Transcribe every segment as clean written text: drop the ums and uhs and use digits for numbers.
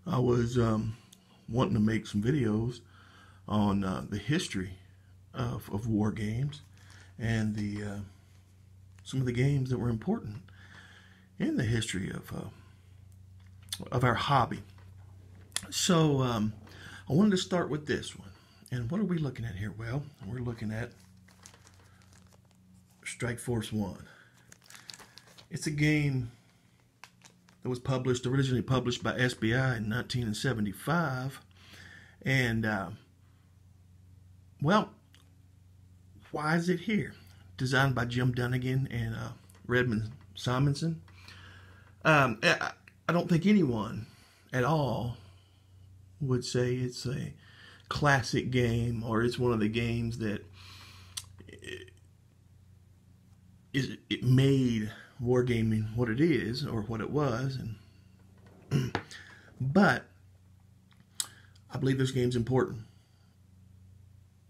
I was wanting to make some videos on the history of war games and some of the games that were important in the history of our hobby. So I wanted to start with this one. And what are we looking at here? Well, we're looking at Strike Force 1. It's a game that was originally published by SBI in 1975. And, well, why is it here? Designed by Jim Dunnigan and Redmond Simonson. I don't think anyone at all would say it's a classic game or it's one of the games that it made wargaming what it is or what it was. And but I believe this game's important.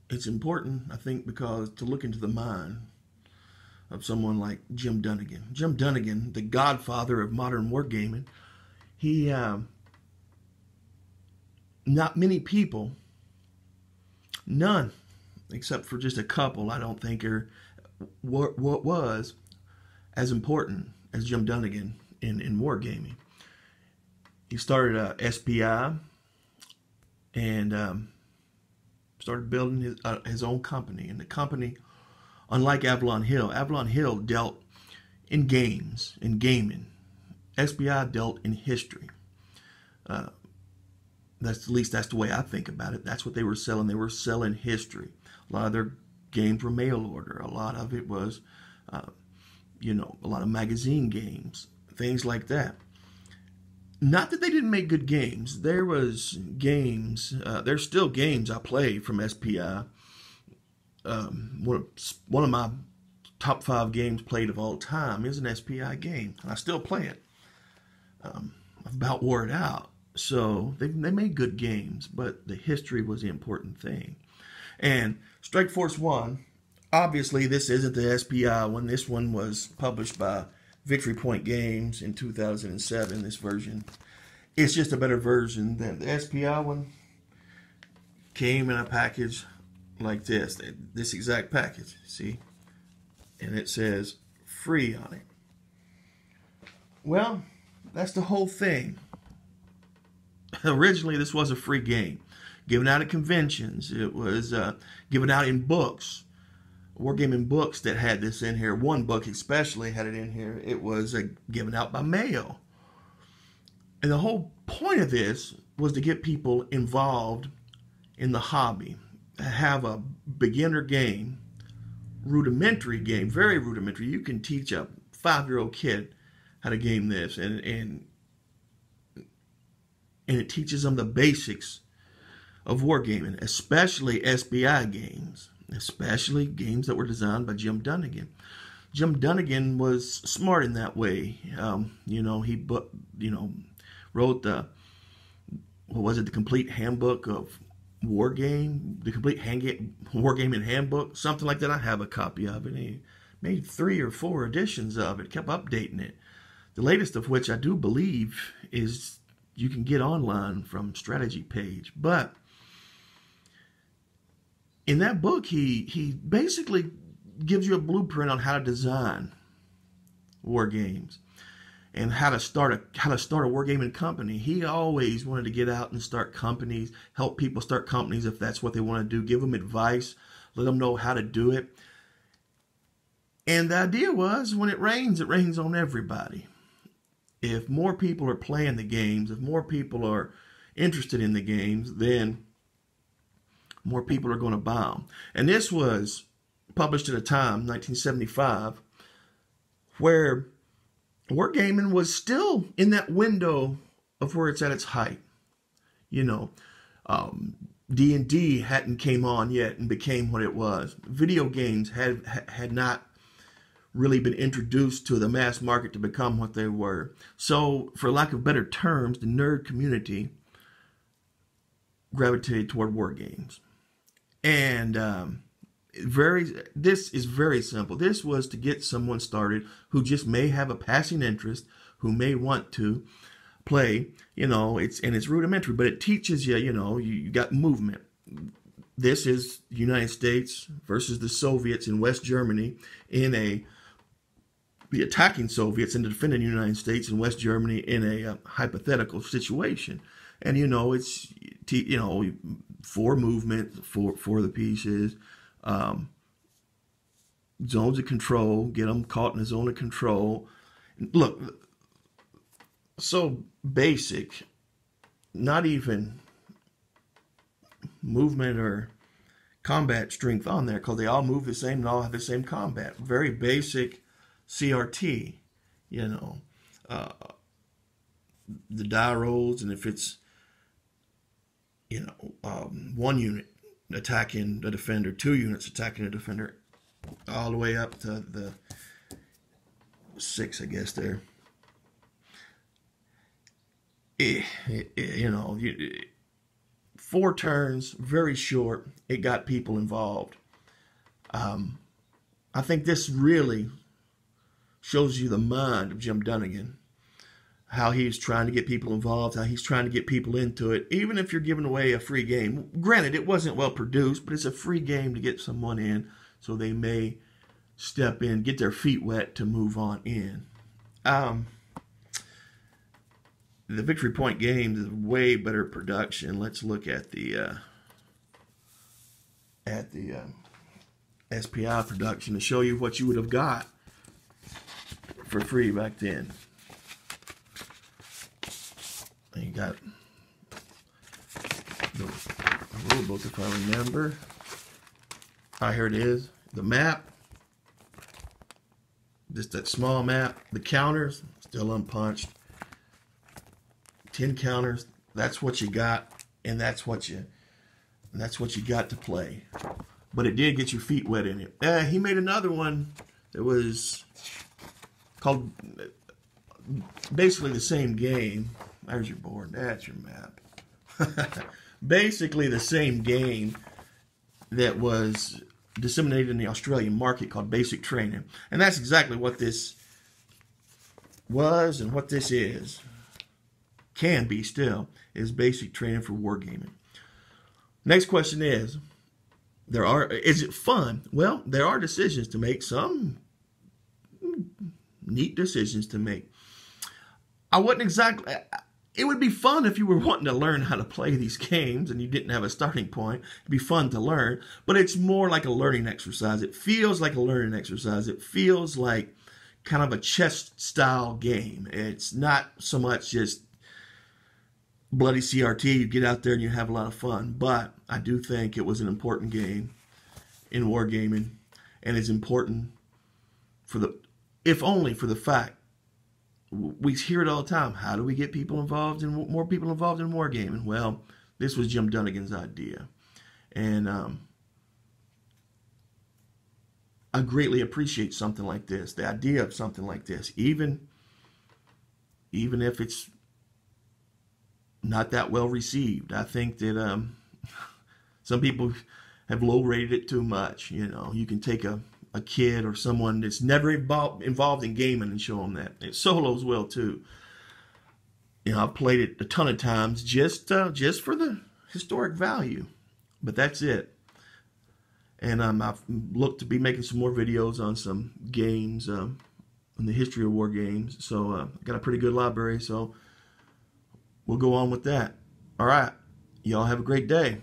It's important, I think, because to look into the mind of someone like Jim Dunnigan. Jim Dunnigan, the godfather of modern wargaming, he, not many people, none, except for just a couple, I don't think are what was as important as Jim Dunnigan in wargaming. He started SBI and started building his own company. And the company, unlike Avalon Hill dealt in games, in gaming. SBI dealt in history. At least that's the way I think about it. That's what they were selling. They were selling history. A lot of their games were mail order. A lot of it was, a lot of magazine games, things like that. Not that they didn't make good games. There was games. There's still games I play from SPI. One of my top 5 games played of all time is an SPI game, and I still play it. I've about wore it out. So they made good games, but the history was the important thing. And Strike Force 1, obviously this isn't the SPI one. This one was published by Victory Point Games in 2007, this version. It's just a better version than the SPI one. Came in a package like this exact package, see? And it says free on it. Well, that's the whole thing. Originally, this was a free game, given out at conventions. It was given out in books, wargaming books that had this in here. One book especially had it in here. It was given out by mail. And the whole point of this was to get people involved in the hobby, have a beginner game, rudimentary game, very rudimentary. You can teach a 5-year-old kid how to game this, and it teaches them the basics of wargaming, especially SBI games, especially games that were designed by Jim Dunnigan. Jim Dunnigan was smart in that way. He wrote the complete handbook of wargame, the complete wargaming handbook, something like that. I have a copy of it. He made 3 or 4 editions of it, kept updating it. The latest of which I do believe is you can get online from Strategy Page. But in that book, he basically gives you a blueprint on how to design war games and how to start a wargaming company. He always wanted to get out and start companies, help people start companies if that's what they want to do, give them advice, let them know how to do it. And the idea was, when it rains on everybody. If more people are playing the games, if more people are interested in the games, then more people are going to buy them. And this was published at a time, 1975, where wargaming was still in that window of where it's at its height. D&D hadn't came on yet and became what it was. Video games had not really been introduced to the mass market to become what they were. So, for lack of better terms, the nerd community gravitated toward war games. And this is very simple. This was to get someone started who just may have a passing interest, who may want to play. You know, it's rudimentary, but it teaches you. You know, you got movement. This is the United States versus the Soviets in West Germany in the attacking Soviets and the defending United States and West Germany in a hypothetical situation. And, you know, it's, you know, for movement, for the pieces, zones of control, get them caught in a zone of control. Look, so basic, not even movement or combat strength on there, because they all move the same and all have the same combat. Very basic CRT, you know, the die rolls, and if it's, you know, one unit attacking the defender, 2 units attacking the defender, all the way up to the 6, I guess there. You know, 4 turns, very short. It got people involved. I think this really shows you the mind of Jim Dunnigan, how he's trying to get people involved, how he's trying to get people into it, even if you're giving away a free game. Granted, it wasn't well produced, but it's a free game to get someone in, so they may step in, get their feet wet to move on in. The Victory Point games is way better production. Let's look at the SPI production to show you what you would have got for free back then. And you got the rule book, if I remember. Here it is. The map. Just that small map. The counters, still unpunched. 10 counters. That's what you got, and that's what you got to play. But it did get your feet wet in it. He made another one that was called basically the same game. There's your board. That's your map. Basically the same game that was disseminated in the Australian market called Basic Training. And that's exactly what this was and what this is. Can be still, is Basic Training for wargaming. Next question is it fun? Well, there are decisions to make, some neat decisions to make. It would be fun if you were wanting to learn how to play these games and you didn't have a starting point. It'd be fun to learn, but it's more like a learning exercise. It feels like a learning exercise. It feels like kind of a chess style game. It's not so much just bloody CRT. You get out there and you have a lot of fun, but I do think it was an important game in wargaming, and it's important if only for the fact we hear it all the time. How do we get people involved in more people involved in wargaming? Well, this was Jim Dunnigan's idea, and I greatly appreciate something like this, the idea of something like this, even if it's not that well received. I think that some people have low rated it too much. You know, you can take a kid or someone that's never involved in gaming and show them that. And solos will too. You know, I've played it a ton of times just for the historic value, but that's it. And I've looked to be making some more videos on some games in the history of war games. So I got a pretty good library, so we'll go on with that. All right. Y'all have a great day.